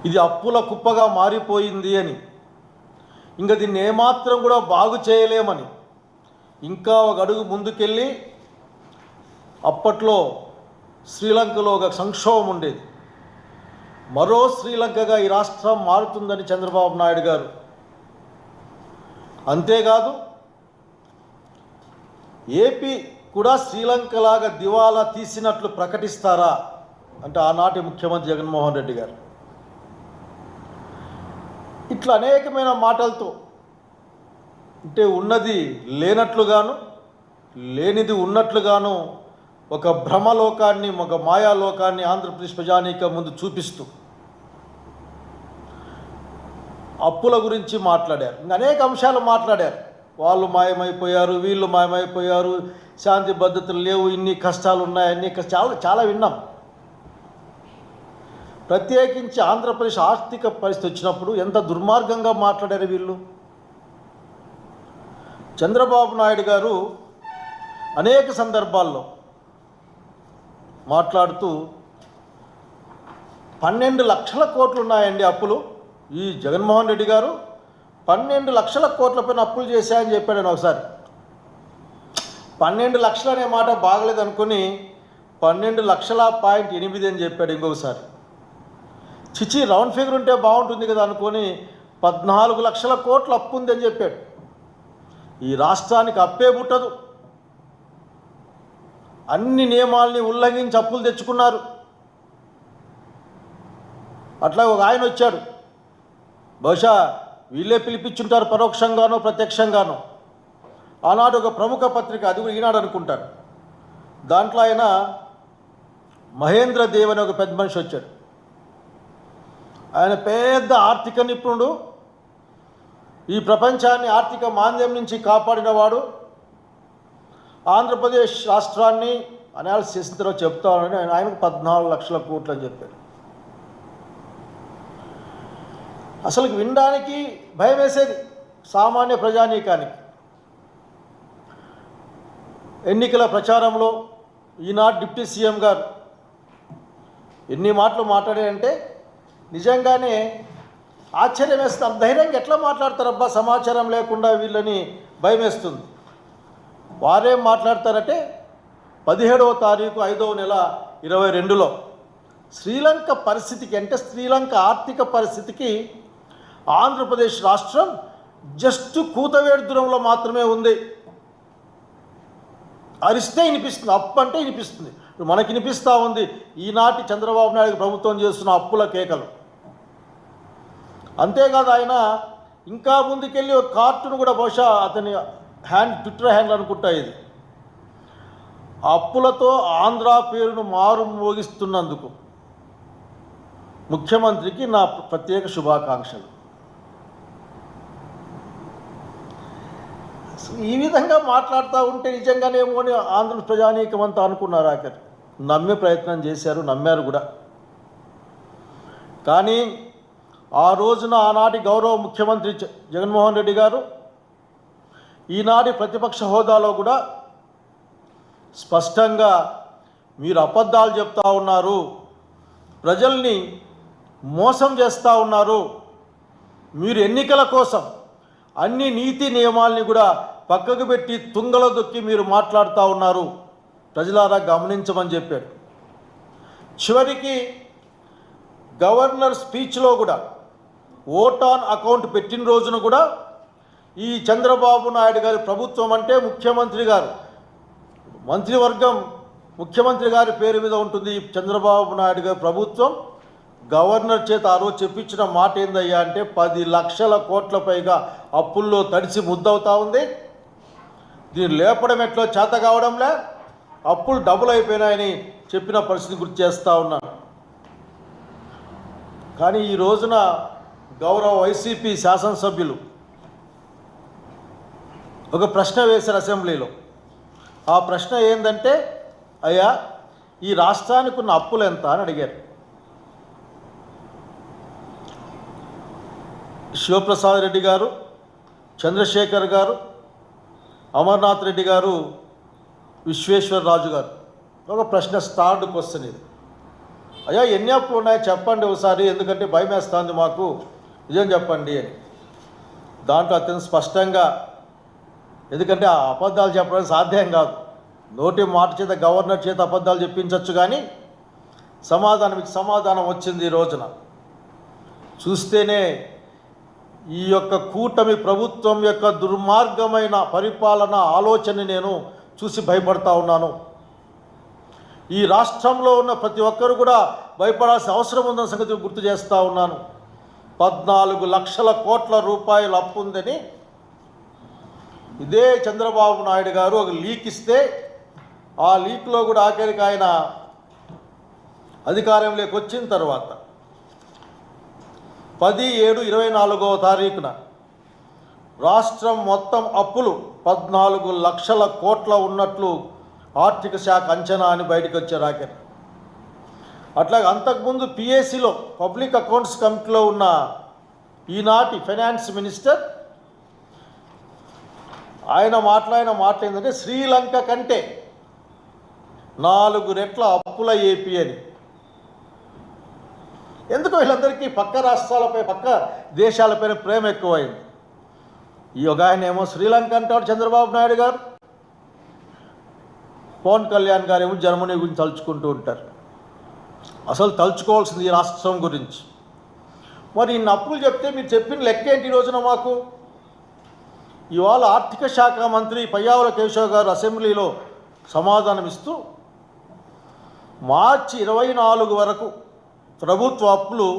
ఇది అప్పుల కుప్పగా మారిపోయింది అని, ఇంకా దీన్ని ఏమాత్రం కూడా బాగు చేయలేమని ఇంకా ఒక అడుగు ముందుకెళ్ళి, అప్పట్లో శ్రీలంకలో ఒక సంక్షోభం ఉండేది, మరో శ్రీలంకగా ఈ రాష్ట్రం మారుతుందని చంద్రబాబు నాయుడు గారు. అంతేకాదు ఏపీ కూడా శ్రీలంకలాగా దివాలా తీసినట్లు ప్రకటిస్తారా అంటే ఆనాటి ముఖ్యమంత్రి జగన్మోహన్ రెడ్డి గారు ఇట్లా అనేకమైన మాటలతో, అంటే ఉన్నది లేనట్లుగాను లేనిది ఉన్నట్లుగాను ఒక భ్రమలోకాన్ని, ఒక మాయాలోకాన్ని ఆంధ్రప్రదేశ్ ప్రజానీకం ముందు చూపిస్తూ అప్పుల గురించి మాట్లాడారు. అనేక అంశాలు మాట్లాడారు. వాళ్ళు మాయమైపోయారు, వీళ్ళు మాయమైపోయారు, శాంతి భద్రతలు లేవు, ఇన్ని కష్టాలు ఉన్నాయి, అన్ని చాలా చాలా విన్నాం. ప్రత్యేకించి ఆంధ్రప్రదేశ్ ఆర్థిక పరిస్థితి వచ్చినప్పుడు ఎంత దుర్మార్గంగా మాట్లాడారు వీళ్ళు. చంద్రబాబు నాయుడు గారు అనేక సందర్భాల్లో మాట్లాడుతూ 12 లక్షల కోట్లు ఉన్నాయండి అప్పులు. ఈ జగన్మోహన్ రెడ్డి గారు 12 లక్షల కోట్ల పైన అప్పులు చేశాయని చెప్పాడు. ఒకసారి 12 లక్షలు అనే మాట బాగలేదు అనుకుని 12,8 అని చెప్పాడు. ఇంకొకసారి చిచి రౌండ్ ఫిగర్ ఉంటే బాగుంటుంది కదా అనుకొని 14 లక్షల కోట్ల అప్పు ఉందని చెప్పాడు. ఈ రాష్ట్రానికి అప్పే పుట్టదు. అన్ని నియమాల్ని ఉల్లంఘించి అప్పులు తెచ్చుకున్నారు. అట్లా ఒక ఆయన వచ్చాడు, బహుశా వీళ్ళే పిలిపించుంటారు పరోక్షంగానో ప్రత్యక్షంగానో. ఆనాడు ఒక ప్రముఖ పత్రిక, అది కూడా ఈనాడు అనుకుంటారు, దాంట్లో ఆయన మహేంద్ర దేవ్ అనే ఒక పెద్ద మనిషి వచ్చాడు. ఆయన పెద్ద ఆర్థిక నిపుణుడు, ఈ ప్రపంచాన్ని ఆర్థిక మాంద్యం నుంచి కాపాడినవాడు. ఆంధ్రప్రదేశ్ రాష్ట్రాన్ని అనాలిసిస్ చేసిన తర్వాత చెప్తానని ఆయనకు 14 లక్షల కోట్లు అని చెప్పారు. అసలు వినడానికి భయం వేసేది సామాన్య ప్రజానీకానికి. ఎన్నికల ప్రచారంలో ఈనాడు డిప్యూటీ సీఎం గారు ఎన్ని మాటలు మాట్లాడారంటే నిజంగానే ఆశ్చర్యం వేస్తుంది. ధైర్యంగా ఎట్లా మాట్లాడతారబ్బా, సమాచారం లేకుండా వీళ్ళని భయం వేస్తుంది. వారేం మాట్లాడతారంటే 17వ తారీఖు 5వ నెల 2022లో శ్రీలంక పరిస్థితికి, అంటే శ్రీలంక ఆర్థిక పరిస్థితికి ఆంధ్రప్రదేశ్ రాష్ట్రం జస్ట్ కూతవేడు దూరంలో మాత్రమే ఉంది. అరిస్తే వినిపిస్తుంది, అప్పు అంటే వినిపిస్తుంది. మనకి వినిపిస్తూ ఉంది ఈనాటి చంద్రబాబు నాయుడు ప్రభుత్వం చేస్తున్న అప్పుల కేకలు. అంతేకాదు ఆయన ఇంకా ముందుకెళ్ళి ఒక కార్టూన్ కూడా, బహుశా అతని ట్విట్టర్ హ్యాండిల్ అనుకుంటా, ఇది అప్పులతో ఆంధ్ర పేరును మారు మోగిస్తున్నందుకు ముఖ్యమంత్రికి నా ప్రత్యేక శుభాకాంక్షలు. ఈ విధంగా మాట్లాడుతూ ఉంటే నిజంగానేమో అని ఆంధ్ర ప్రజానీకం అంతా అనుకున్నారు. ఆఖరి నమ్మే ప్రయత్నం చేశారు, నమ్మారు కూడా. కానీ ఆ రోజున ఆనాటి గౌరవ ముఖ్యమంత్రి జగన్మోహన్ రెడ్డి గారు ఈనాటి ప్రతిపక్ష హోదాలో కూడా స్పష్టంగా మీరు అబద్ధాలు చెప్తా ఉన్నారు, ప్రజల్ని మోసం చేస్తూ ఉన్నారు, మీరు ఎన్నికల కోసం అన్ని నీతి నియమాల్ని కూడా పక్కకు పెట్టి తుంగలో దొక్కి మీరు మాట్లాడుతూ ఉన్నారు, ప్రజలారా గమనించమని చెప్పాడు. చివరికి గవర్నర్ స్పీచ్లో కూడా ఓట్ ఆన్ అకౌంట్ పెట్టిన రోజున కూడా ఈ చంద్రబాబు నాయుడు గారి ప్రభుత్వం అంటే ముఖ్యమంత్రి గారు, మంత్రివర్గం ముఖ్యమంత్రి గారి పేరు మీద ఉంటుంది. చంద్రబాబు నాయుడు గారి ప్రభుత్వం గవర్నర్ చేత ఆ రోజు చెప్పించిన మాట ఏందయ్యా అంటే 10 లక్షల కోట్ల పైగా అప్పుల్లో తడిసి ముద్దవుతూ ఉంది. దీన్ని లేపడం ఎట్లో చేత కావడంలే, అప్పులు డబుల్ అయిపోయినాయని చెప్పిన పరిస్థితి గుర్తు చేస్తూ ఉన్నాను. కానీ ఈ రోజున గౌరవ వైసీపీ శాసనసభ్యులు ఒక ప్రశ్న వేశారు అసెంబ్లీలో. ఆ ప్రశ్న ఏంటంటే, అయ్యా ఈ రాష్ట్రానికి ఉన్న అప్పులు ఎంత అని అడిగారు. శివప్రసాద్ రెడ్డి గారు, చంద్రశేఖర్ గారు, అమర్నాథ్ రెడ్డి గారు, విశ్వేశ్వరరాజు గారు ఒక ప్రశ్న, స్టార్డ్ క్వశ్చన్ ఇది. అయ్యా ఎన్ని అప్పులు ఉన్నాయో చెప్పండి ఒకసారి, ఎందుకంటే భయం వేస్తుంది మాకు, నిజం చెప్పండి అని. దాంట్లో అత్యంత స్పష్టంగా, ఎందుకంటే ఆ అబద్ధాలు చెప్పడం సాధ్యం కాదు, నోటి మాట చేత గవర్నర్ చేత అబద్ధాలు చెప్పించవచ్చు, కానీ సమాధానం వచ్చింది ఈ రోజున. చూస్తేనే ఈ యొక్క కూటమి ప్రభుత్వం యొక్క దుర్మార్గమైన పరిపాలన ఆలోచన నేను చూసి భయపడతా ఉన్నాను. ఈ రాష్ట్రంలో ఉన్న ప్రతి ఒక్కరు కూడా భయపడాల్సిన అవసరం ఉందన్న సంగతి గుర్తు చేస్తూ ఉన్నాను. 14 లక్షల కోట్ల రూపాయలు అప్పు ఉందని ఇదే చంద్రబాబు నాయుడు గారు ఒక లీక్ ఇస్తే, ఆ లీక్లో కూడా ఆఖరికి ఆయన అధికారంలోకి వచ్చిన తర్వాత 10/7/24 రాష్ట్రం మొత్తం అప్పులు 14 లక్షల కోట్ల ఉన్నట్లు ఆర్థిక శాఖ అంచనా అని బయటకు వచ్చారు ఆఖరి. అట్లాగే అంతకుముందు పిఏసిలో పబ్లిక్ అకౌంట్స్ కమిటీలో ఉన్న ఈనాటి ఫైనాన్స్ మినిస్టర్ ఆయన మాట్లాడిన మాట ఏంటంటే శ్రీలంక కంటే 4 రెట్ల అప్పుల ఏపీ అని. ఎందుకు వీళ్ళందరికీ పక్క రాష్ట్రాలపై పక్క దేశాలపైన ప్రేమ ఎక్కువైంది. ఈ ఒక ఆయన ఏమో శ్రీలంక అంటాడు చంద్రబాబు నాయుడు గారు, పవన్ కళ్యాణ్ గారు ఏమో జర్మనీ గురించి తలుచుకుంటూ ఉంటారు. అసలు తలుచుకోవాల్సింది ఈ రాష్ట్రం గురించి. మరి ఇన్ని అప్పులు చెప్తే మీరు చెప్పిన లెక్క ఏంటి ఈ రోజున మాకు? ఇవాళ ఆర్థిక శాఖ మంత్రి పయ్యావుల కేశవ్ గారు అసెంబ్లీలో సమాధానం ఇస్తూ మార్చి 24 వరకు ప్రభుత్వ అప్పులు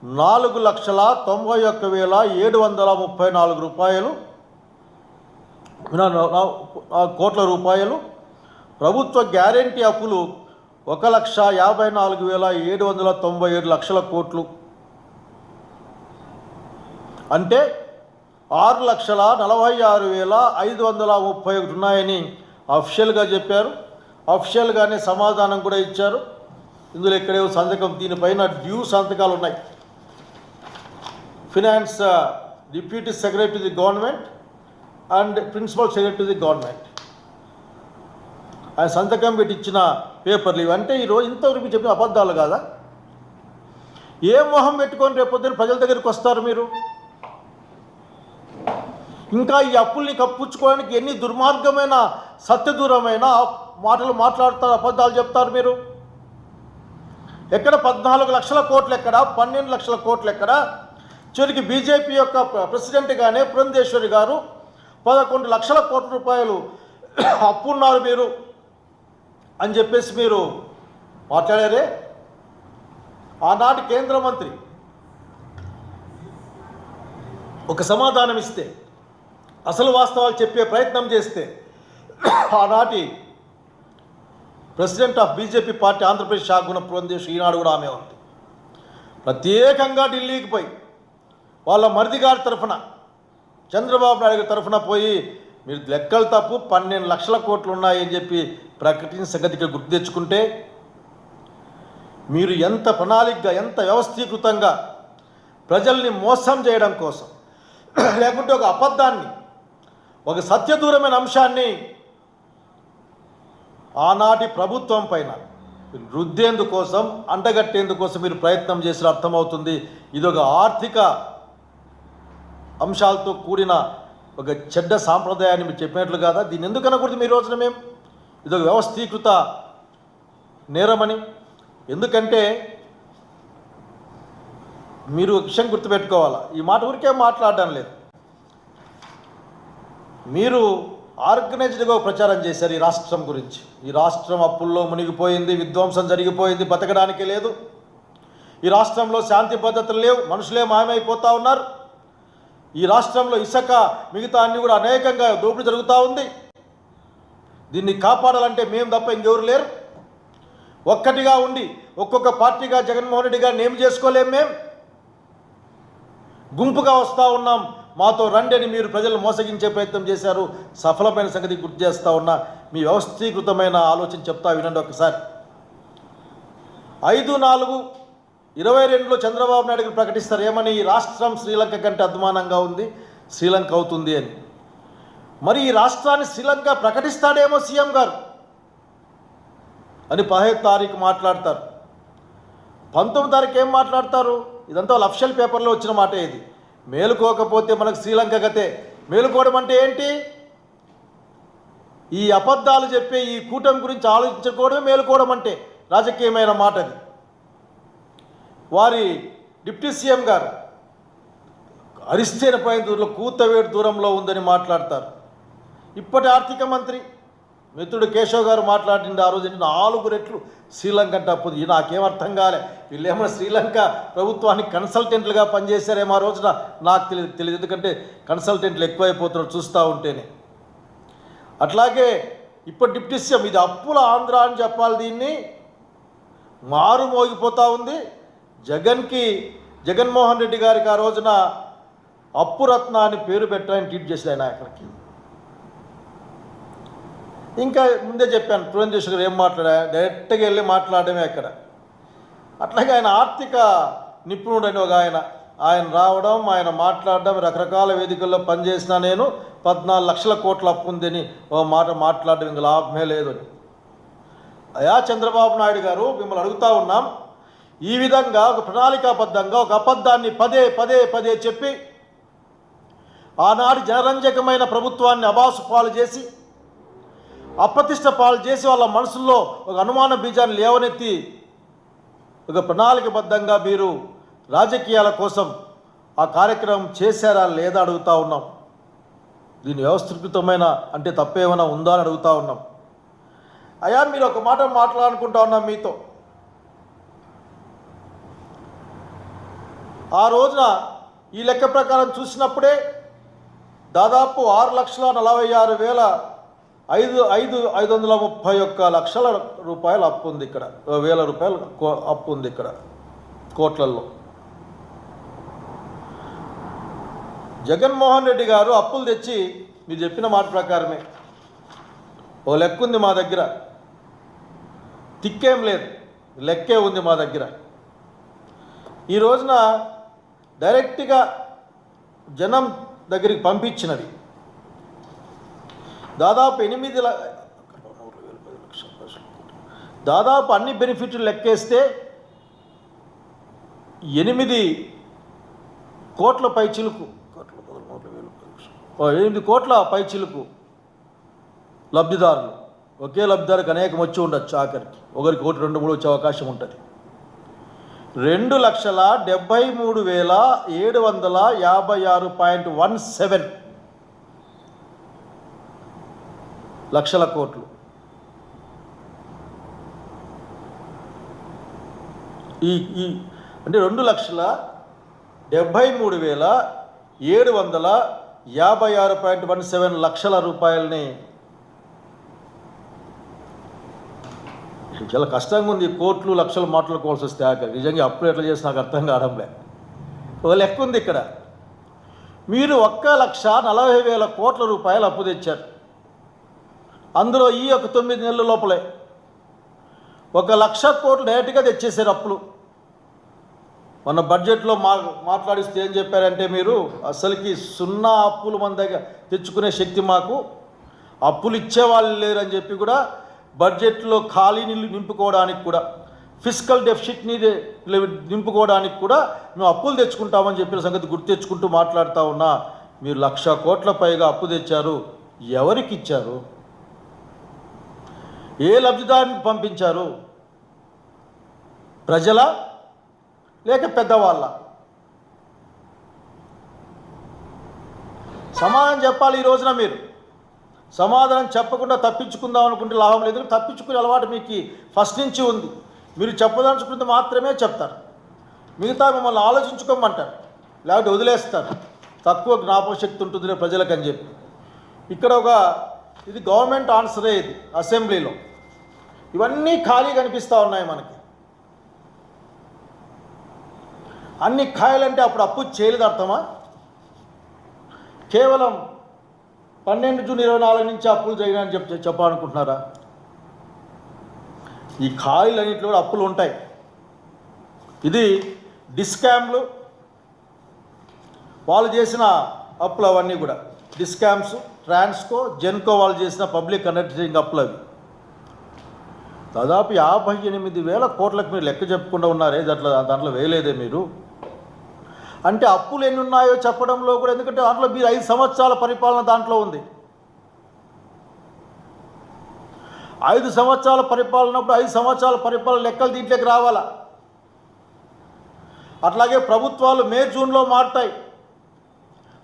4,91,734 కోట్ల రూపాయలు, ప్రభుత్వ గ్యారెంటీ అప్పులు 1,54,797 లక్షల కోట్లు, అంటే 6,46,531 ఉన్నాయని అఫిషియల్గా చెప్పారు. అఫిషియల్గానే సమాధానం కూడా ఇచ్చారు. ఇందులో ఎక్కడేవో సంతకం, దీనిపైన డ్యూ సంతకాలు ఉన్నాయి. Finance deputy secretary to the government and principal secretary to the government ఆయన సంతకం పెట్టి ఇచ్చిన పేపర్లు ఇవి. అంటే ఈరోజు ఇంతవరకు చెప్పిన అబద్ధాలు కాదా? ఏ మొహం పెట్టుకొని రేపొద్దున ప్రజల దగ్గరికి వస్తారు మీరు? ఇంకా ఈ అప్పుల్ని కప్పుచ్చుకోవడానికి ఎన్ని దుర్మార్గమైన సత్యదూరమైన మాటలు మాట్లాడతారు, అబద్ధాలు చెప్తారు మీరు. ఎక్కడ 14 లక్షల కోట్లు, ఎక్కడ 12 లక్షల కోట్లు, ఎక్కడ చివరికి బీజేపీ యొక్క ప్రెసిడెంట్గానే పురంధేశ్వరి గారు 11 లక్షల కోట్ల రూపాయలు అప్పున్నారు మీరు అని చెప్పేసి మీరు మాట్లాడారే. ఆనాటి కేంద్ర మంత్రి ఒక సమాధానం ఇస్తే, అసలు వాస్తవాలు చెప్పే ప్రయత్నం చేస్తే, ఆనాటి president of BJP party Andhra Pradesh శాఖ పురంధేశ్వరి ఈనాడు కూడా ఆమె ఉంది. ప్రత్యేకంగా ఢిల్లీకి పోయి వాళ్ళ మరిది గారి తరఫున చంద్రబాబు నాయుడు గారి తరఫున పోయి మీరు లెక్కలు తప్పు 12 లక్షల కోట్లు ఉన్నాయి అని చెప్పి ప్రకటించిన సంగతికి గుర్తు తెచ్చుకుంటే, మీరు ఎంత ప్రణాళికగా, ఎంత వ్యవస్థీకృతంగా ప్రజల్ని మోసం చేయడం కోసం, లేకుంటే ఒక అబద్ధాన్ని, ఒక సత్యదూరమైన అంశాన్ని ఆనాటి ప్రభుత్వం పైన రుద్దేందుకోసం, అంటగట్టేందుకోసం మీరు ప్రయత్నం చేసిన అర్థమవుతుంది. ఇదొక ఆర్థిక అంశాలతో కూడిన ఒక చెడ్డ సాంప్రదాయాన్ని మీరు చెప్పినట్లు కాదా? దీన్ని ఎందుకు అనకూడదు మీ రోజున మేము? ఇదొక వ్యవస్థీకృత నేరమని. ఎందుకంటే మీరు ఒక విషయం గుర్తుపెట్టుకోవాలా, ఈ మాట ఊరికే మాట్లాడడం లేదు, మీరు ఆర్గనైజ్డ్గా ప్రచారం చేశారు ఈ రాష్ట్రం గురించి. ఈ రాష్ట్రం అప్పుల్లో మునిగిపోయింది, విధ్వంసం జరిగిపోయింది, బతకడానికి లేదు, ఈ రాష్ట్రంలో శాంతి భద్రతలు లేవు, మనుషులే మాయమైపోతూ ఉన్నారు, ఈ రాష్ట్రంలో ఇసుక మిగతా అన్ని కూడా అనేకంగా దోపిడీ జరుగుతూ ఉంది, దీన్ని కాపాడాలంటే మేము తప్ప ఇంకెవరు లేరు, ఒక్కటిగా ఉండి ఒక్కొక్క పార్టీగా జగన్మోహన్ రెడ్డి గారిని ఏం చేసుకోలేం, మేము గుంపుగా వస్తూ ఉన్నాం, మాతో రండి అని మీరు ప్రజలు మోసగించే ప్రయత్నం చేశారు. సఫలమైన సంగతి గుర్తు చేస్తూ ఉన్నా. మీ వ్యవస్థీకృతమైన ఆలోచన చెప్తా వినండి ఒకసారి. 5/4/22 చంద్రబాబు నాయుడు గారు ప్రకటిస్తారు ఏమని? ఈ రాష్ట్రం శ్రీలంక కంటే అధ్వానంగా ఉంది, శ్రీలంక అవుతుంది అని. మరి ఈ రాష్ట్రాన్ని శ్రీలంక ప్రకటిస్తాడేమో సీఎం గారు అని 15 తారీఖు మాట్లాడతారు. 19 తారీఖు ఏం మాట్లాడతారు? ఇదంతా వాళ్ళ అఫిషియల్ పేపర్లో వచ్చిన మాట. ఇది మేలుకోకపోతే మనకు శ్రీలంక గతే. మేలుకోవడం అంటే ఏంటి? ఈ అబద్ధాలు చెప్పే ఈ కూటమి గురించి ఆలోచించుకోవడమే మేలుకోవడం అంటే. రాజకీయమైన మాట అది. వారి డిప్యూటీ సీఎం గారు అరిస్తేన పైన దూరంలో కూతవేడు దూరంలో ఉందని మాట్లాడతారు. ఇప్పటి ఆర్థిక మంత్రి మిత్రుడు కేశవ్ గారు మాట్లాడింది ఆ రోజు 4 రెట్లు శ్రీలంక అంటే అప్పు. నాకేం అర్థం కాలే. వీళ్ళు ఏమైనా శ్రీలంక ప్రభుత్వానికి కన్సల్టెంట్లుగా పనిచేశారేమో ఆ రోజున. నాకు తెలియదు, ఎందుకంటే కన్సల్టెంట్లు ఎక్కువైపోతున్నారు చూస్తూ ఉంటేనే. అట్లాగే ఇప్పుడు డిప్యూటీ సీఎం ఇది అప్పుల ఆంధ్ర అని చెప్పాలి. దీన్ని మారు మోగిపోతూ ఉంది. జగన్మోహన్ రెడ్డి గారికి ఆ రోజున అప్పురత్న అని పేరు పెట్టాలని ట్వీట్ చేశారు ఆయన. అక్కడికి ఇంకా ముందే చెప్పాను, పురంధేశ్వర్ గారు ఏం మాట్లాడా, డైరెక్ట్గా వెళ్ళి మాట్లాడమే అక్కడ. అట్లాగే ఆయన ఆర్థిక నిపుణుడు అని ఒక ఆయన రావడం, ఆయన మాట్లాడడం, రకరకాల వేదికల్లో పనిచేసినా నేను 14 లక్షల కోట్ల అప్పు ఉందని ఓ మాట మాట్లాడడం ఇంకా లాభమే లేదు అని. అయా చంద్రబాబు నాయుడు గారు, మిమ్మల్ని అడుగుతూ ఉన్నాం, ఈ విధంగా ఒక ప్రణాళికాబద్ధంగా ఒక అబద్ధాన్ని పదే చెప్పి ఆనాడు జనరంజకమైన ప్రభుత్వాన్ని అబాసు పాలు చేసి, అప్రతిష్ట పాలు చేసి, వాళ్ళ మనసుల్లో ఒక అనుమాన బీజాన్ని లేవనెత్తి ఒక ప్రణాళికబద్ధంగా మీరు రాజకీయాల కోసం ఆ కార్యక్రమం చేశారా లేదా అడుగుతూ ఉన్నాం. దీని వ్యవస్థీకృతమైన అంటే తప్పేమైనా ఉందా అని అడుగుతూ ఉన్నాం. అయ్యా మీరు ఒక మాట మాట్లాడుకుంటా ఉన్నాం మీతో. ఆ రోజున ఈ లెక్క ప్రకారం చూసినప్పుడే దాదాపు 6,46,531 లక్షల రూపాయలు అప్పు ఉంది ఇక్కడ. 1,000 రూపాయలు అప్పు ఉంది ఇక్కడ కోట్లల్లో. జగన్మోహన్ రెడ్డి గారు అప్పులు తెచ్చి మీరు చెప్పిన మాట ప్రకారమే ఓ లెక్క ఉంది మా దగ్గర. తిక్కేం లేదు, లెక్కే ఉంది మా దగ్గర. ఈ రోజున డైరెక్ట్గా జనం దగ్గరికి పంపించినది దాదాపు 8 దాదాపు అన్ని బెనిఫిట్లు లెక్కేస్తే 8 కోట్ల పైచిలుకు 8 కోట్ల పైచిలుకు లబ్ధిదారులు. ఒకే లబ్ధిదారికి అనేకం వచ్చి ఉండొచ్చు. ఆఖరికి ఒకరికి 1, 2, 3 వచ్చే అవకాశం ఉంటుంది. 2,73,756.17 లక్షల కోట్లు. ఈ అంటే 2,73,756.17 లక్షల రూపాయలని చాలా కష్టంగా ఉంది. కోట్లు లక్షలు మాట్లాడుకోవాల్సి వస్తే ఆఖరి నిజంగా అప్పుడు ఎట్లా చేసి నాకు అర్థం కావడంలే. ఒక లెక్క ఉంది ఇక్కడ. మీరు 1,40,000 కోట్ల రూపాయలు అప్పు తెచ్చారు. అందులో ఈ 9 నెలల లోపలే 1,00,000 కోట్లు డైరెక్ట్గా తెచ్చేసారు అప్పులు. మన బడ్జెట్లో మాట్లాడిస్తే ఏం చెప్పారంటే, మీరు అసలుకి 0 అప్పులు మన దగ్గర తెచ్చుకునే శక్తి మాకు, అప్పులు ఇచ్చేవాళ్ళు లేరని చెప్పి కూడా బడ్జెట్లో ఖాళీని నింపుకోవడానికి కూడా, ఫిజికల్ డెఫిసిట్ని నింపుకోవడానికి కూడా మేము అప్పులు తెచ్చుకుంటామని చెప్పిన సంగతి గుర్తు తెచ్చుకుంటూ మాట్లాడుతూ ఉన్నా. మీరు 1,00,000 కోట్ల పైగా అప్పు తెచ్చారు. ఎవరికి ఇచ్చారు? ఏ లబ్ధిదారునికి పంపించారు? ప్రజల లేక పెద్దవాళ్ళ? సమాధానం చెప్పాలి. ఈ రోజున మీరు సమాధానం చెప్పకుండా తప్పించుకుందాం అనుకుంటే లాభం లేదు. తప్పించుకునే అలవాటు మీకు ఫస్ట్ నుంచి ఉంది. మీరు చెప్పదలుచుకుంటే మాత్రమే చెప్తారు, మిగతా మిమ్మల్ని ఆలోచించుకోమంటారు, లేకపోతే వదిలేస్తారు. తక్కువ జ్ఞాపకశక్తి ఉంటుంది ప్రజలకు అని చెప్పి. ఇక్కడ ఇది గవర్నమెంట్ ఆన్సరే. ఇది అసెంబ్లీలో ఇవన్నీ ఖాళీ కనిపిస్తూ ఉన్నాయి మనకి. అన్ని ఖాళీలంటే అప్పుడు అప్పు చేయలేదు అర్థమా? కేవలం 12 జూన్ 2024 నుంచి అప్పులు చేయని చెప్పాలనుకుంటున్నారా? ఈ ఖాళీలన్నింటిలో కూడా అప్పులు ఉంటాయి. ఇది డిస్కామ్లు వాళ్ళు చేసిన అప్పులు అవన్నీ కూడా. డిస్కామ్స్, ట్రాన్స్కో, జెన్కో వాళ్ళు చేసిన పబ్లిక్ అండర్టేకింగ్ అప్పులు అవి. దాదాపు 58,000 కోట్లకు మీరు లెక్క చెప్పుకుంటూ ఉన్నారే, దాంట్లో వేయలేదే మీరు. అంటే అప్పులు ఎన్ని ఉన్నాయో చెప్పడంలో కూడా, ఎందుకంటే దాంట్లో మీరు 5 సంవత్సరాల పరిపాలన దాంట్లో ఉంది. 5 సంవత్సరాల పరిపాలనప్పుడు 5 సంవత్సరాల పరిపాలన లెక్కలు దీంట్లోకి రావాలా. అట్లాగే ప్రభుత్వాలు మే జూన్లో మారుతాయి,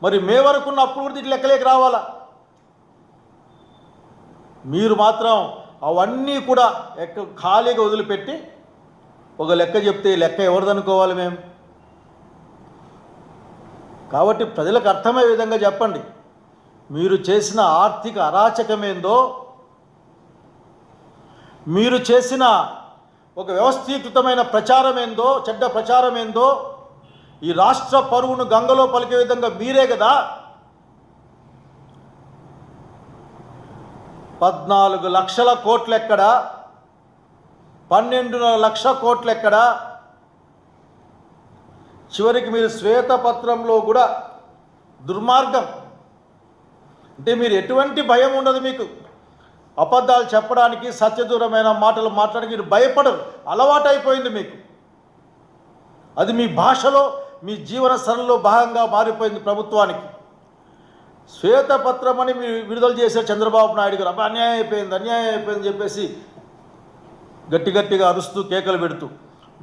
మరి మే వరకు ఉన్న అప్పుడు కూడా దీంట్లో లెక్కలేకి రావాలా. మీరు మాత్రం అవన్నీ కూడా ఖాళీగా వదిలిపెట్టి ఒక లెక్క చెప్తే లెక్క ఎవరిదనుకోవాలి మేము? కాబట్టి ప్రజలకు అర్థమయ్యే విధంగా చెప్పండి. మీరు చేసిన ఆర్థిక అరాచకమేందో, మీరు చేసిన ఒక వ్యవస్థీకృతమైన ప్రచారం ఏందో, చెడ్డ ప్రచారం ఏందో, ఈ రాష్ట్ర పరువును గంగలో పలికే విధంగా మీరే కదా 14 లక్షల కోట్లు ఎక్కడ, 12 లక్షల కోట్లు ఎక్కడ? చివరికి మీరు శ్వేతపత్రంలో కూడా దుర్మార్గం. అంటే మీరు ఎటువంటి భయం ఉండదు మీకు, అబద్ధాలు చెప్పడానికి, సత్యదూరమైన మాటలు మాట్లాడడానికి మీరు భయపడరు, అలవాటైపోయింది మీకు. అది మీ భాషలో, మీ జీవన సరళిలో భాగంగా మారిపోయింది ప్రభుత్వానికి. శ్వేతపత్రం అని మీరు విడుదల చేశారు చంద్రబాబు నాయుడు గారు. అబ్బా అన్యాయం అయిపోయింది చెప్పేసి గట్టిగా అరుస్తూ కేకలు పెడుతూ,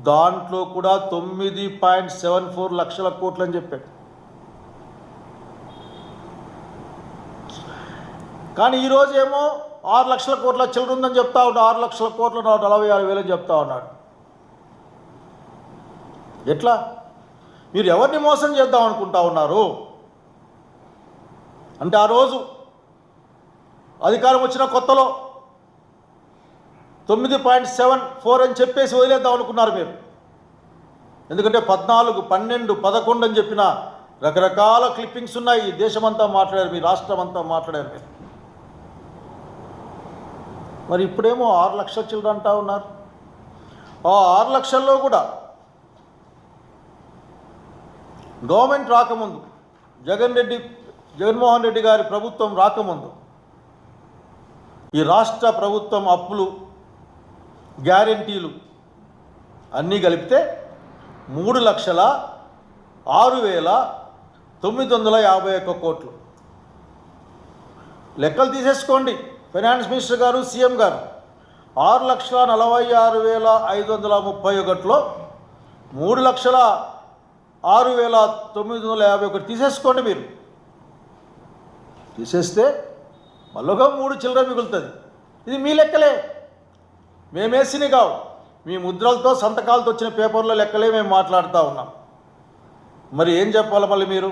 దాంట్లో కూడా 9.74 లక్షల కోట్లు అని చెప్పాడు. కానీ ఈరోజు ఏమో 6 లక్షల కోట్ల చిల్లర ఉందని చెప్తా ఉన్నాడు. 6 లక్షల కోట్ల 46,000 అని చెప్తా ఉన్నాడు. ఎట్లా? మీరు ఎవరిని మోసం చేద్దాం అనుకుంటా ఉన్నారు? అంటే ఆ రోజు అధికారం వచ్చిన కొత్తలో 9.74 అని చెప్పేసి వదిలేద్దాం అనుకున్నారు మీరు. ఎందుకంటే 14, 12, 11 అని చెప్పిన రకరకాల క్లిప్పింగ్స్ ఉన్నాయి. ఈ దేశమంతా మాట్లాడారు, మీ రాష్ట్రం అంతా మాట్లాడారు మీరు. మరి ఇప్పుడేమో 6 లక్షల చిల్లర అంటా ఉన్నారు. ఆ 6 లక్షల్లో కూడా గవర్నమెంట్ రాకముందు, జగన్మోహన్ రెడ్డి గారి ప్రభుత్వం రాకముందు ఈ రాష్ట్ర ప్రభుత్వం అప్పులు, గ్యారెంటీలు అన్నీ కలిపితే 3,06,951 కోట్లు. లెక్కలు తీసేసుకోండి ఫైనాన్స్ మినిస్టర్ గారు, సీఎం గారు. 6,46,531లో 3,06,951 తీసేసుకోండి మీరు. తీసేస్తే మళ్ళొక 3 చిల్లర మిగులుతుంది. ఇది మీ లెక్కలే, మేమేసిని కావు. మీ ముద్రలతో, సంతకాలతో వచ్చిన పేపర్లో లెక్కలే మేము మాట్లాడుతూ ఉన్నాం. మరి ఏం చెప్పాలి మళ్ళీ మీరు?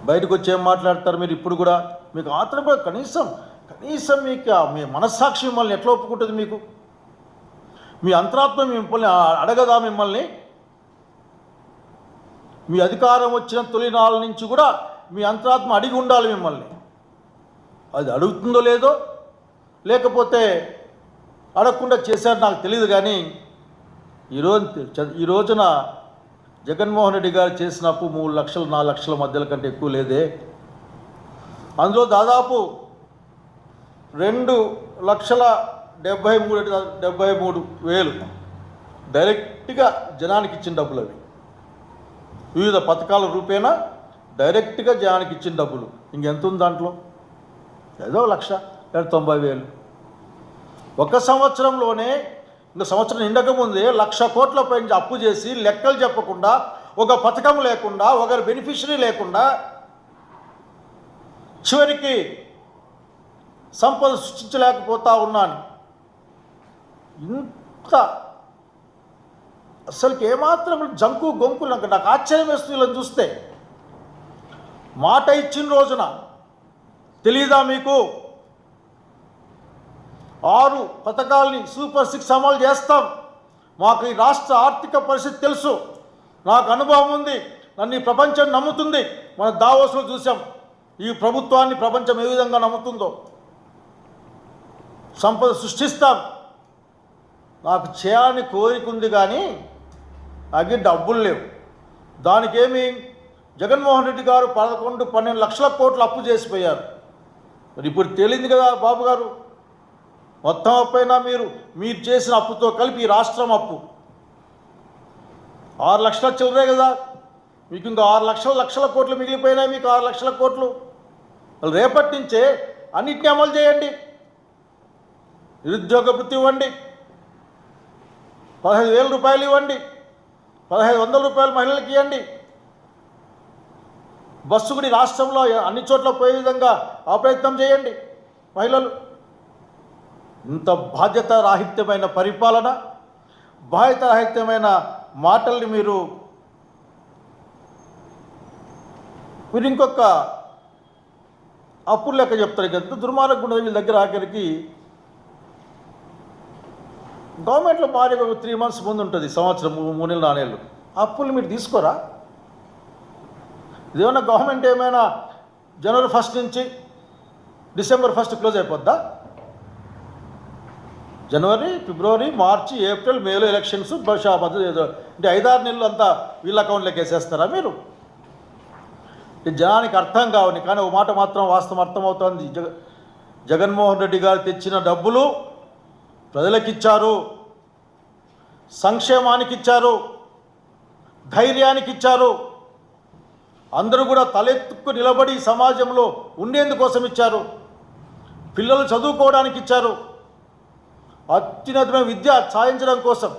బయటకు వచ్చి ఏం మాట్లాడతారు మీరు? ఇప్పుడు కూడా మీకు ఆత్రం కూడా కనీసం మీకు మీ మనస్సాక్షి మిమ్మల్ని ఎట్లా ఒప్పుకుంటుంది? మీకు మీ అంతరాత్మ మిమ్మల్ని అడగదా? మిమ్మల్ని మీ అధికారం వచ్చిన తొలినాళ్ళ నుంచి కూడా మీ అంతరాత్మ అడిగి ఉండాలి మిమ్మల్ని. అది అడుగుతుందో లేదో, లేకపోతే అడగకుండా చేశారు నాకు తెలియదు. కానీ ఈ రోజున జగన్మోహన్ రెడ్డి గారు చేసిన అప్పు 3 లక్షలు 4 లక్షల మధ్యల కంటే ఎక్కువ లేదే. అందులో దాదాపు 2,73,000 డైరెక్ట్గా జనానికి ఇచ్చిన డబ్బులు. అవి వివిధ పథకాల రూపేణా డైరెక్ట్గా జనానికి ఇచ్చిన డబ్బులు. ఇంకెంత ఉంది దాంట్లో? ఏదో 1,90,000. ఒక సంవత్సరంలోనే, ఇంకా సంవత్సరం నిండకముందే 1,00,000 కోట్ల పైన అప్పు చేసి లెక్కలు చెప్పకుండా, ఒక పథకం లేకుండా, ఒకరి బెనిఫిషరీ లేకుండా, చివరికి సంపద సృష్టించలేకపోతా ఉన్నాను. ఇంత అసలుకి ఏమాత్రం జంకు గొంకులు నాకు ఆశ్చర్యం వేస్తుంది వీళ్ళని చూస్తే. మాట ఇచ్చిన రోజున తెలీదా మీకు? 6 పథకాలని సూపర్ 6 అమలు చేస్తాం, మాకు ఈ రాష్ట్ర ఆర్థిక పరిస్థితి తెలుసు, నాకు అనుభవం ఉంది, నన్ను ఈ ప్రపంచం నమ్ముతుంది. మన దావోస్లో చూసాం ఈ ప్రభుత్వాన్ని ప్రపంచం ఏ విధంగా నమ్ముతుందో. సంపద సృష్టిస్తాం, నాకు చేయాలని కోరిక ఉంది, కానీ నాకు డబ్బులు లేవు. దానికేమి జగన్మోహన్ రెడ్డి గారు 11-12 లక్షల కోట్లు అప్పు చేసిపోయారు. మరి ఇప్పుడు తేలింది కదా బాబు గారు, మొత్తం అప్పైనా మీరు చేసిన అప్పుతో కలిపి ఈ రాష్ట్రం అప్పు 6 లక్షల చిల్లరే కదా. మీకు ఇంకా 6 లక్షల కోట్లు మిగిలిపోయినాయి. మీకు 6 లక్షల కోట్లు. రేపటి నుంచే అన్నిటిని అమలు చేయండి. నిరుద్యోగ వృత్తి ఇవ్వండి, 15,000 రూపాయలు ఇవ్వండి, 1,500 రూపాయలు మహిళలకు ఇవ్వండి. బస్సు కూడా రాష్ట్రంలో అన్ని చోట్ల పోయే విధంగా ఆ ప్రయత్నం చేయండి. మహిళలు ఇంత బాధ్యత రాహిత్యమైన పరిపాలన, బాధ్యత రాహిత్యమైన మాటల్ని మీరు ఇంకొక అప్పులు లెక్క చెప్తారు. ఎంత దుర్మార్గం ఉండదు వీళ్ళ దగ్గర. ఆఖరికి గవర్నమెంట్లో మారి ఒక 3 months ముందు ఉంటుంది, సంవత్సరం 3 నెలలు 4 నెలలు. అప్పులు మీరు తీసుకోరా? ఇదేమన్నా గవర్నమెంట్ ఏమైనా జనవరి 1 నుంచి డిసెంబర్ 1 క్లోజ్ అయిపోద్దా? జనవరి, ఫిబ్రవరి, మార్చి, ఏప్రిల్, మేలో ఎలక్షన్స్ బహుశా అంటే 5-6 నెలలు అంతా వీళ్ళ అకౌంట్లోకి వేసేస్తారా మీరు? జనానికి అర్థం కావని. కానీ ఒక మాట మాత్రం వాస్తవం అర్థమవుతోంది. జగన్మోహన్ రెడ్డి గారు తెచ్చిన డబ్బులు ప్రజలకు ఇచ్చారు, సంక్షేమానికి ఇచ్చారు, ధైర్యానికి ఇచ్చారు. అందరూ కూడా తలెత్తుకు నిలబడి సమాజంలో ఉండేందుకోసం ఇచ్చారు. పిల్లలు చదువుకోవడానికి ఇచ్చారు. అత్యున్నతమైన విద్య సాధించడం కోసం.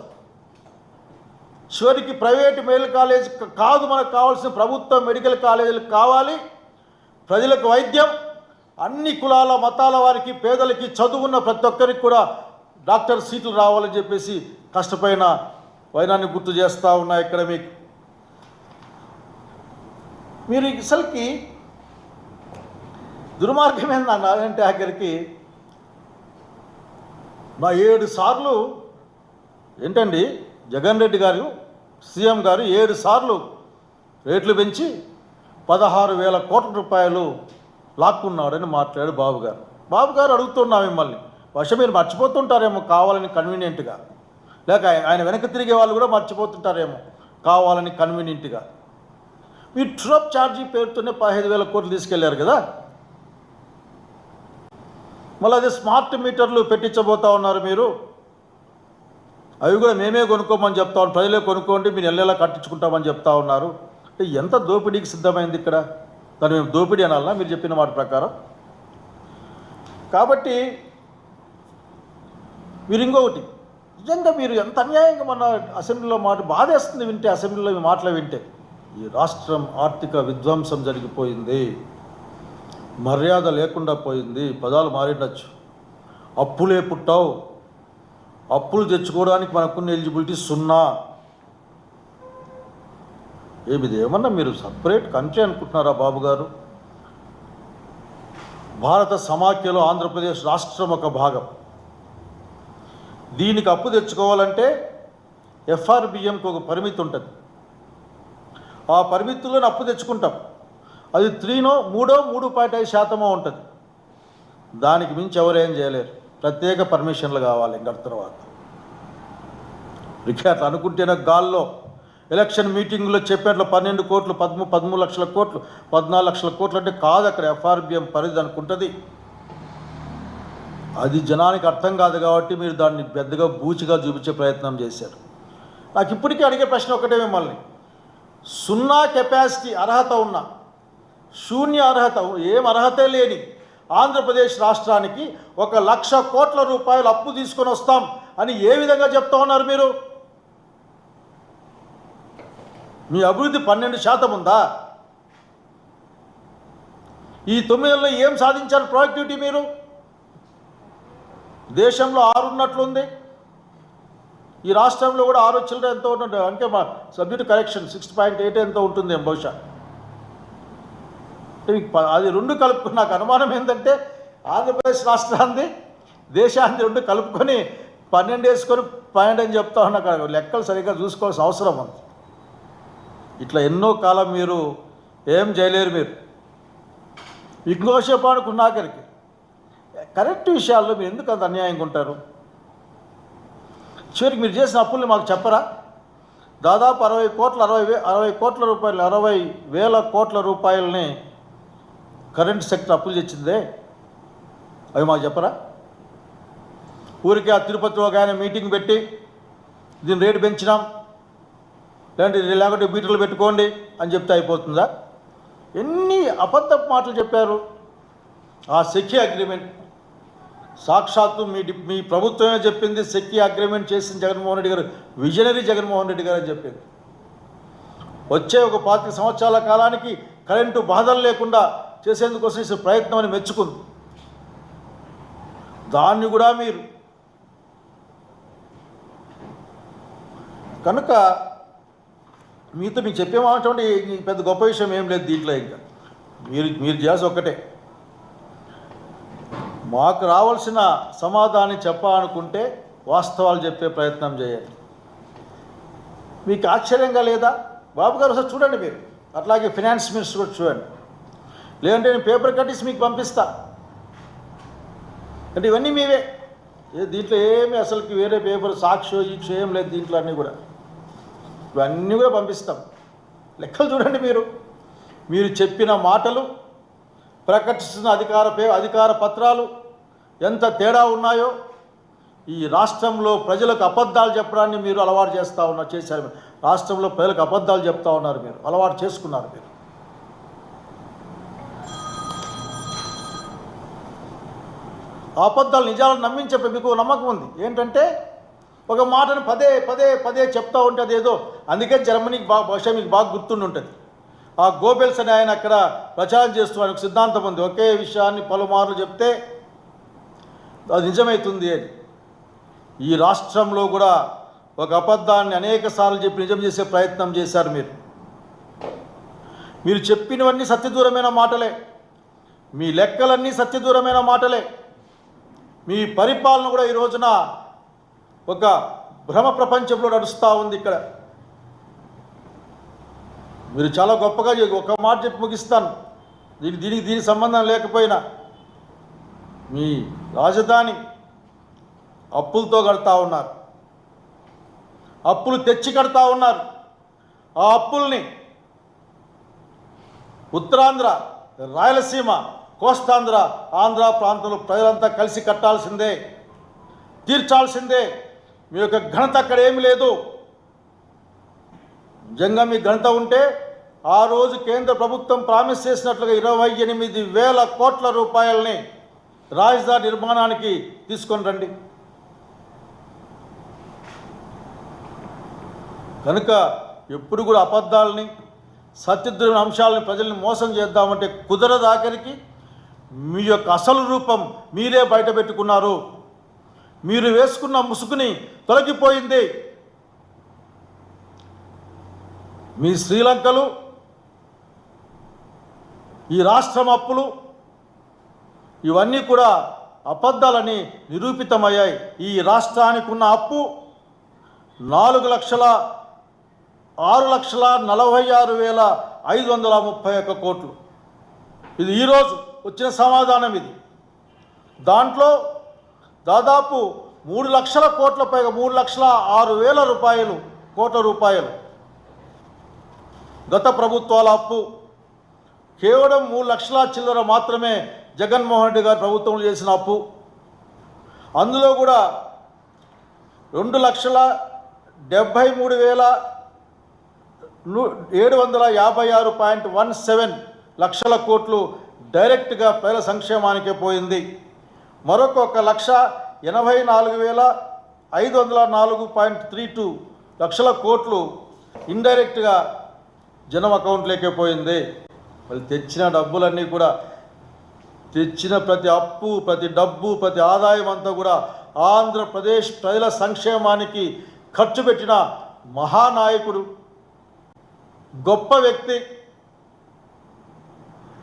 చివరికి ప్రైవేటు మెడికల్ కాలేజ్ కాదు, మనకు కావాల్సిన ప్రభుత్వ మెడికల్ కాలేజీలు కావాలి. ప్రజలకు వైద్యం, అన్ని కులాల మతాల వారికి, పేదలకి, చదువున్న ప్రతి ఒక్కరికి కూడా డాక్టర్ సీట్లు రావాలని చెప్పేసి కష్టపడిన వైనాన్ని గుర్తు చేస్తూ ఉన్నా. ఇక్కడ మీరు అసలుకి దుర్మార్గం ఏంటంటే ఆఖరికి నా 7 సార్లు ఏంటండి జగన్ రెడ్డి గారు సీఎం గారు 7 సార్లు రేట్లు పెంచి 16,000 కోట్ల రూపాయలు లాక్కున్నాడని మాట్లాడాడు బాబు గారు అడుగుతున్నా మిమ్మల్ని. బహుశా మీరు మర్చిపోతుంటారేమో కావాలని కన్వీనియంట్గా, లేక ఆయన వెనక్కి తిరిగే వాళ్ళు కూడా మర్చిపోతుంటారేమో కావాలని కన్వీనియంట్గా. మీరు ట్రప్ ఛార్జీ పేరుతోనే 15,000 కోట్లు తీసుకెళ్లారు కదా. మళ్ళీ అదే స్మార్ట్ మీటర్లు పెట్టించబోతా ఉన్నారు మీరు. అవి కూడా మేమే కొనుక్కోమని చెప్తా ఉన్నాం. ప్రజలే కొనుక్కోండి, మీరు నెల కట్టించుకుంటామని చెప్తా ఉన్నారు. అంటే ఎంత దోపిడీకి సిద్ధమైంది ఇక్కడ. దాన్ని మేము దోపిడీ అనాలన్నా మీరు చెప్పిన మాట ప్రకారం? కాబట్టి మీరు ఇంకొకటి, నిజంగా మీరు ఎంత అన్యాయంగా మన అసెంబ్లీలో బాధేస్తుంది వింటే. అసెంబ్లీలో మీ మాటలు వింటే ఈ రాష్ట్రం ఆర్థిక విధ్వంసం జరిగిపోయింది, మర్యాద లేకుండా పోయింది. పదాలు మారిండొచ్చు. అప్పులే పుట్టావు, అప్పులు తెచ్చుకోవడానికి మనకున్న ఎలిజిబిలిటీ 0. ఇది ఏమన్నా మీరు సపరేట్ కంట్రీ అనుకుంటున్నారా బాబు గారు? భారత సమాఖ్యలో ఆంధ్రప్రదేశ్ రాష్ట్రం ఒక భాగం. దీనికి అప్పు తెచ్చుకోవాలంటే ఎఫ్ఆర్బిఎంకి ఒక పరిమితి ఉంటుంది. ఆ పరిమితుల్లోనే అప్పు తెచ్చుకుంటాం. అది 3.5% ఉంటుంది. దానికి మించి ఎవరేం చేయలేరు. ప్రత్యేక పర్మిషన్లు కావాలి. ఇంకా తర్వాత అట్లా అనుకుంటేనే గాల్లో ఎలక్షన్ మీటింగ్లో చెప్పేట్లు 12 కోట్లు, 13 లక్షల కోట్లు, 14 లక్షల కోట్లు అంటే కాదు. అక్కడ ఎఫ్ఆర్బిఎం పరిధి అనుకుంటుంది. అది జనానికి అర్థం కాదు కాబట్టి మీరు దాన్ని పెద్దగా బూచిగా చూపించే ప్రయత్నం చేశారు. నాకు ఇప్పటికీ అడిగే ప్రశ్న ఒకటే మిమ్మల్ని. 0 కెపాసిటీ అర్హత ఉన్న, శూన్య అర్హత, ఏం అర్హతే లేని ఆంధ్రప్రదేశ్ రాష్ట్రానికి 1,00,000 కోట్ల రూపాయలు అప్పు తీసుకొని వస్తాం అని ఏ విధంగా చెప్తా ఉన్నారు మీరు? మీ అభివృద్ధి 12% ఉందా? ఈ 9 నెలల్లో ఏం సాధించారు ప్రొడక్టివిటీ మీరు? దేశంలో 6 ఉన్నట్లుంది, ఈ రాష్ట్రంలో కూడా 6 చిల్లర ఎంతో ఉంటుంది. అంటే మా సబ్జెక్ట్ కరెక్షన్ 6.8 ఎంతో ఉంటుంది బహుశా. అది 2 కలుపుకుని నాకు అనుమానం ఏంటంటే ఆంధ్రప్రదేశ్ రాష్ట్రాన్ని దేశాన్ని 2 కలుపుకొని 12 వేసుకొని 12 అని చెప్తా ఉన్నా. లెక్కలు సరిగ్గా చూసుకోవాల్సిన అవసరం ఉంది. ఇట్లా ఎన్నో కాలం మీరు ఏం చేయలేరు. మీరు ఇంకోసేపు అనుకున్న ఆఖరికి కరెక్ట్ విషయాల్లో మీరు ఎందుకు అంత అన్యాయంగా ఉంటారు? చివరికి మీరు చేసిన అప్పుల్ని మాకు చెప్పరా? దాదాపు 60 కోట్ల రూపాయలు 60,000 కోట్ల రూపాయలని కరెంట్ సెక్టర్ అప్పులు తెచ్చిందే, అవి మాకు చెప్పరా? ఊరికే ఆ తిరుపతిలో ఒక ఆయన మీటింగ్ పెట్టి దీని రేటు పెంచినాం, లేకుంటే మీటర్లు పెట్టుకోండి అని చెప్తే అయిపోతుందా? ఎన్ని అబద్ధపు మాటలు చెప్పారు. ఆ సెక్కి అగ్రిమెంట్ సాక్షాత్తు మీ ప్రభుత్వమే చెప్పింది. సెక్కి అగ్రిమెంట్ చేసిన జగన్మోహన్ రెడ్డి గారు విజనరీ జగన్మోహన్ రెడ్డి గారు అని చెప్పింది. వచ్చే ఒక 25 సంవత్సరాల కాలానికి కరెంటు బాధలు లేకుండా చేసేందుకోసం ఈ ప్రయత్నం అని మెచ్చుకుంది. దాన్ని కూడా మీరు కనుక మీతో మీకు చెప్పేమాటండి పెద్ద గొప్ప విషయం ఏం లేదు దీంట్లో. ఇంకా మీరు చేయాల్సి ఒక్కటే, మాకు రావాల్సిన సమాధానం చెప్పాలనుకుంటే వాస్తవాలు చెప్పే ప్రయత్నం చేయండి. మీకు ఆశ్చర్యంగా లేదా? బాబు గారు ఒకసారి చూడండి, మీరు అట్లాగే ఫైనాన్స్ మినిస్టర్ కూడా చూడండి, లేదంటే నేను పేపర్ కట్టిసి మీకు పంపిస్తా. అంటే ఇవన్నీ మీవే, దీంట్లో ఏమి అసలుకి వేరే పేపర్ సాక్షి ఈక్ష ఏం లేదు దీంట్లో. అన్నీ కూడా ఇవన్నీ కూడా పంపిస్తాం. లెక్కలు చూడండి. మీరు చెప్పిన మాటలు, ప్రకటిస్తున్న అధికార పత్రాలు ఎంత తేడా ఉన్నాయో. ఈ రాష్ట్రంలో ప్రజలకు అబద్ధాలు చెప్పడాన్ని మీరు అలవాటు చేశారు. రాష్ట్రంలో ప్రజలకు అబద్ధాలు చెప్తా ఉన్నారు, మీరు అలవాటు చేసుకున్నారు. మీరు అబద్ధాలు నిజాలను నమ్మించే మీకు నమ్మకం ఉంది. ఏంటంటే ఒక మాటను పదే చెప్తా ఉంటే అదేదో, అందుకే జర్మనీకి బహుశా మీకు బాగా గుర్తుండి ఉంటుంది. ఆ గోబెల్స్ అనే ఆయన అక్కడ ప్రచారం చేస్తున్నాడు. ఒక సిద్ధాంతం ఉంది, ఒకే విషయాన్ని పలుమార్లు చెప్తే అది నిజమవుతుంది అని. ఈ రాష్ట్రంలో కూడా ఒక అబద్ధాన్ని అనేక సార్లు చెప్పి నిజం చేసే ప్రయత్నం చేశారు. మీరు చెప్పినవన్నీ సత్యదూరమైన మాటలే, మీ లెక్కలన్నీ సత్యదూరమైన మాటలే. మీ పరిపాలన కూడా ఈ రోజున ఒక భ్రమ ప్రపంచంలో నడుస్తూ ఉంది. ఇక్కడ మీరు చాలా గొప్పగా ఒక మాట చెప్పి ముగిస్తాను, దీనికి సంబంధం లేకపోయినా. మీ రాజధాని అప్పులతో కడతా ఉన్నారు, అప్పులు తెచ్చి కడతా ఉన్నారు. ఆ అప్పుల్ని ఉత్తరాంధ్ర, రాయలసీమ, కోస్తాంధ్ర, ఆంధ్ర ప్రాంతంలో ప్రజలంతా కలిసి కట్టాల్సిందే, తీర్చాల్సిందే. మీ యొక్క ఘనత అక్కడ ఏమీ లేదు. నిజంగా మీ ఘనత ఉంటే ఆ రోజు కేంద్ర ప్రభుత్వం ప్రామిస్ చేసినట్లుగా 28,000 కోట్ల రూపాయలని రాజధాని నిర్మాణానికి తీసుకొని రండి. కనుక ఎప్పుడు కూడా అబద్ధాలని, సత్యద్రోహ అంశాలని ప్రజల్ని మోసం చేద్దామంటే కుదరదు. ఆఖరికి మీ యొక్క అసలు రూపం మీరే బయట పెట్టుకున్నారు. మీరు వేసుకున్న ముసుగుని తొలగిపోయింది. మీ శ్రీలంకలు, ఈ రాష్ట్రం అప్పులు, ఇవన్నీ కూడా అబద్ధాలని నిరూపితమయ్యాయి. ఈ రాష్ట్రానికి ఉన్న అప్పు 6,46,531 కోట్లు. ఇది ఈరోజు వచ్చిన సమాధానం. ఇది దాంట్లో దాదాపు 3 లక్షల కోట్ల పైగా 3,06,000 కోట్ల రూపాయలు గత ప్రభుత్వాల అప్పు. కేవలం 3 లక్షల చిల్లర మాత్రమే జగన్మోహన్ రెడ్డి గారి ప్రభుత్వం చేసిన అప్పు. అందులో కూడా 2,73,756.17 లక్షల కోట్లు డైరెక్ట్గా ప్రజల సంక్షేమానికే పోయింది. మరొక 1,84,504.32 లక్షల కోట్లు ఇండైరెక్ట్గా జనం అకౌంట్లోకే పోయింది. వాళ్ళు తెచ్చిన డబ్బులన్నీ కూడా, తెచ్చిన ప్రతి అప్పు, ప్రతి డబ్బు, ప్రతి ఆదాయం అంతా కూడా ఆంధ్రప్రదేశ్ ప్రజల సంక్షేమానికి ఖర్చు పెట్టిన మహానాయకుడు, గొప్ప వ్యక్తి.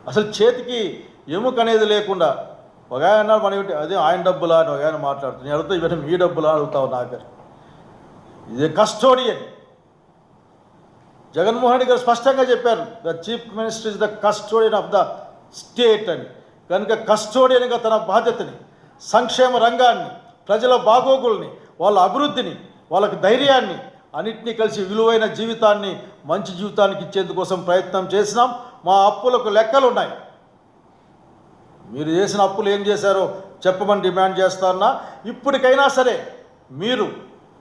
అసలు చేతికి ఎముక అనేది లేకుండా ఒక ఆయన అన్నారు, మన అదే ఆయన డబ్బులా అని ఒక ఆయన మాట్లాడుతుంది. అడుగుతా ఇవన్నీ మీ డబ్బులా అడుగుతావు నాకు. ఇది కస్టోడియన్. జగన్మోహన్ రెడ్డి గారు స్పష్టంగా చెప్పారు, the chief minister is the custodian of the state అని. కనుక కస్టోడియన్గా తన బాధ్యతని, సంక్షేమ రంగాన్ని, ప్రజల బాగోగుల్ని, వాళ్ళ అభివృద్ధిని, వాళ్ళకి ధైర్యాన్ని అన్నింటినీ కలిసి విలువైన జీవితాన్ని, మంచి జీవితానికి ఇచ్చేందుకోసం ప్రయత్నం చేసినాం. మా అప్పులకు లెక్కలు ఉన్నాయి. మీరు చేసిన అప్పులు ఏం చేశారో చెప్పమని డిమాండ్ చేస్తున్నా. ఇప్పటికైనా సరే మీరు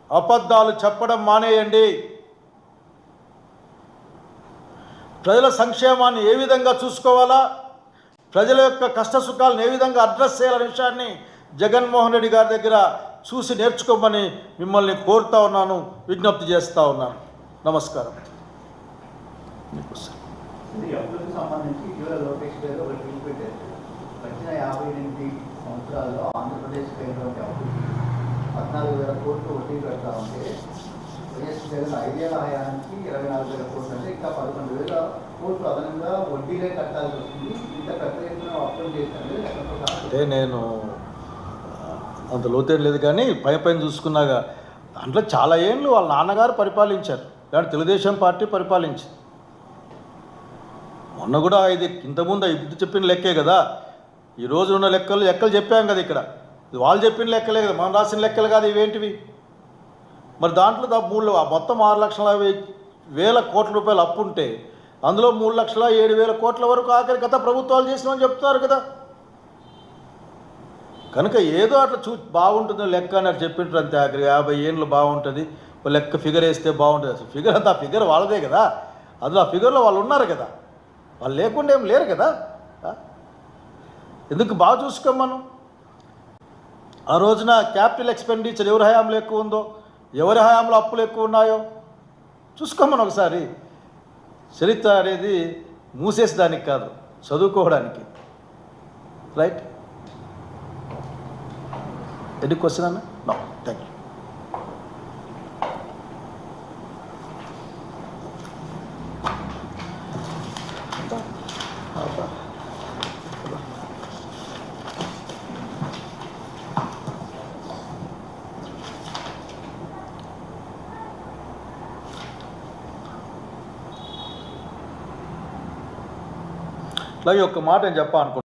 అబద్ధాలు చెప్పడం మానేయండి. ప్రజల సంక్షేమాన్ని ఏ విధంగా చూసుకోవాలా, ప్రజల యొక్క కష్టసుఖాలను ఏ విధంగా అడ్రస్ చేయాలనే విషయాన్ని జగన్మోహన్ రెడ్డి గారి దగ్గర చూసి నేర్చుకోమని మిమ్మల్ని కోరుతా ఉన్నాను, విజ్ఞప్తి చేస్తూ ఉన్నాను. నమస్కారం. అభివృద్ధికి సంబంధించి ఇటీవల లోకేష్ గారు ఒక ట్వీట్ పెట్టారు. వచ్చిన 58 సంవత్సరాల్లో ఆంధ్రప్రదేశ్కి అయినటువంటి అభివృద్ధి 14,000 కోట్లు వడ్డీ పెడతా ఉంటే వైఎస్ జగన్ 5 ఏళ్ల హయానికి 24,000 కోట్లు అంటే ఇంకా 11,000 కోట్లు అదనంగా వడ్డీలే కట్టాల్సి వస్తుంది. ఇంత పెద్ద ఎత్తున అప్పులు చేశారు. అంటే నేను అంత లోతేం లేదు కానీ పైన చూసుకున్నాగా దాంట్లో చాలా ఏళ్ళు వాళ్ళ నాన్నగారు పరిపాలించారు, దాంట్లో తెలుగుదేశం పార్టీ పరిపాలించింది. మొన్న కూడా ఇది ఇంతకుముందు ఇప్పుడు చెప్పిన లెక్కే కదా, ఈ రోజు ఉన్న లెక్కలు చెప్పాం కదా. ఇక్కడ ఇది వాళ్ళు చెప్పిన లెక్కలే కదా, మనం రాసిన లెక్కలు కాదు ఇవేంటివి. మరి దాంట్లో మొత్తం 6,60,000 కోట్ల రూపాయలు అప్పు ఉంటే అందులో 3,07,000 కోట్ల వరకు ఆఖరి గత ప్రభుత్వాలు చేసినామని చెప్తున్నారు కదా. కనుక ఏదో అట్లా బాగుంటుందో లెక్క అని చెప్పింటారు అంతే. ఆఖరి 50 ఏళ్ళు బాగుంటుంది, లెక్క ఫిగర్ వేస్తే బాగుంటుంది. అసలు ఫిగర్ అంతా ఆ ఫిగర్ వాళ్ళదే కదా, అందులో ఆ ఫిగర్లో వాళ్ళు ఉన్నారు కదా, వాళ్ళు లేకుండా ఏం లేరు కదా. ఎందుకు బాగా చూసుకోం మనం. ఆ రోజున క్యాపిటల్ ఎక్స్పెండిచర్ ఎవరి హయాంలో ఎక్కువ ఉందో, ఎవరి హయాంలో అప్పులు ఎక్కువ ఉన్నాయో చూసుకోమని ఒకసారి. చరిత్ర అనేది మూసేసేదానికి కాదు, చదువుకోవడానికి. రైట్? ఎన్ని క్వశ్చన్ అన్న? No, thank you. అలాగే ఒక్క మాట నేను చెప్పాలనుకుంటున్నాను.